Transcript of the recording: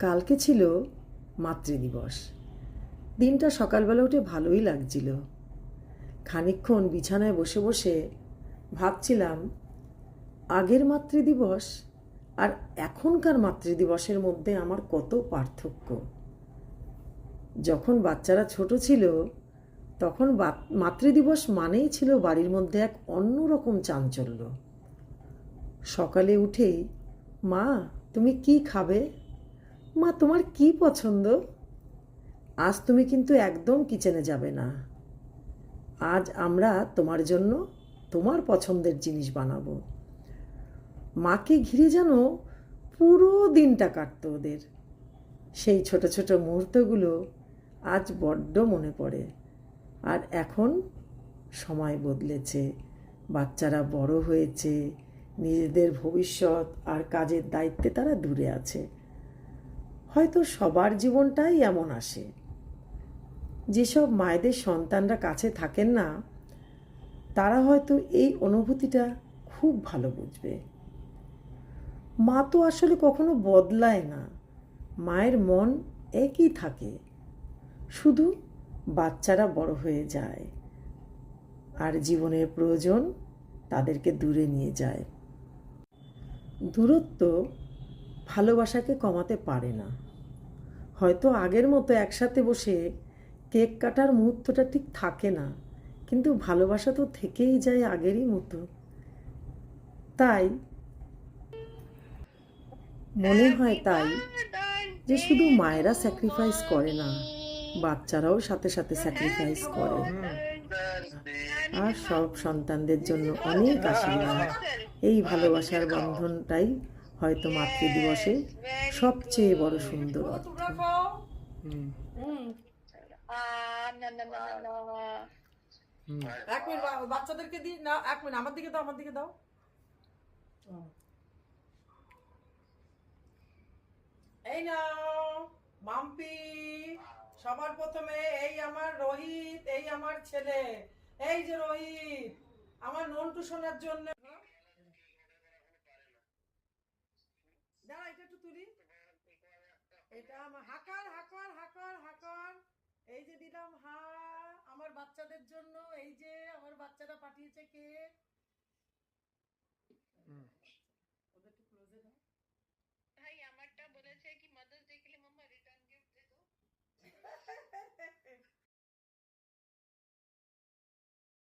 কালকে ছিল মাতৃদিবস। দিনটা সকালবেলা উঠে ভালোই লাগছিল। খানিকক্ষণ বিছানায় বসে বসে ভাবছিলাম আগের মাতৃদিবস আর এখনকার মাতৃদিবসের মধ্যে আমার কত পার্থক্য। যখন বাচ্চারা ছোট ছিল তখন মাতৃদিবস মানেই ছিল বাড়ির মধ্যে এক অন্যরকম চাঞ্চল্য। সকালে উঠেই মা তুমি কি খাবে, মা তোমার কি পছন্দ, আজ তুমি কিন্তু একদম কিচেনে যাবে না, আজ আমরা তোমার জন্য তোমার পছন্দের জিনিস বানাবো। মাকে ঘিরে যেন পুরো দিনটা কাটতো ওদের। সেই ছোট ছোট মুহূর্তগুলো আজ বড্ড মনে পড়ে। আর এখন সময় বদলেছে, বাচ্চারা বড় হয়েছে, নিজেদের ভবিষ্যৎ আর কাজের দায়িত্বে তারা দূরে আছে। হয়তো সবার জীবনটাই এমন আসে। যেসব মায়েদের সন্তানরা কাছে থাকেন না, তারা হয়তো এই অনুভূতিটা খুব ভালো বুঝবে। মা তো আসলে কখনো বদলায় না, মায়ের মন একই থাকে, শুধু বাচ্চারা বড় হয়ে যায় আর জীবনের প্রয়োজন তাদেরকে দূরে নিয়ে যায়। দূরত্ব ভালোবাসাকে কমাতে পারে না। হয়তো আগের মতো একসাথে বসে কেক কাটার মুহূর্তটা ঠিক থাকে না, কিন্তু ভালোবাসা তো থেকেই যায় আগেরই মতো। তাই মনে হয় যে শুধু মায়েরা স্যাক্রিফাইস করে না, বাচ্চারাও সাথে সাথে স্যাক্রিফাইস করে। আর সব সন্তানদের জন্য অনেক আশীর্বাদ। এই ভালোবাসার বন্ধনটাই হয়তো মাতৃদিবসের সবচেয়ে বড় সুন্দর অর্থ। এক মিনিট বাচ্চাদেরকে দিই না, এক মিনিট আমার দিকে দাও, আমার দিকে দাও। এই নাও মাম্পি, সবার প্রথমে এই আমার রোহিত, এই আমার ছেলে, এই যে রোহিত আমার নন্টু শোনার জন্য। দাঁড়া এটা একটু তুলি, এটা আমার হাকার হাকার হাকার হাকার। এই যে দিলাম হা আমার বাচ্চাদের জন্য, এই যে আমার বাচ্চারা পাঠিয়েছে কেক। ওদের একটু ক্লোজে দাও। ভাই আমারটা বলেছে কি মাদার্স ডে के लिए मम्मा रिटर्न गिफ्ट दे दो।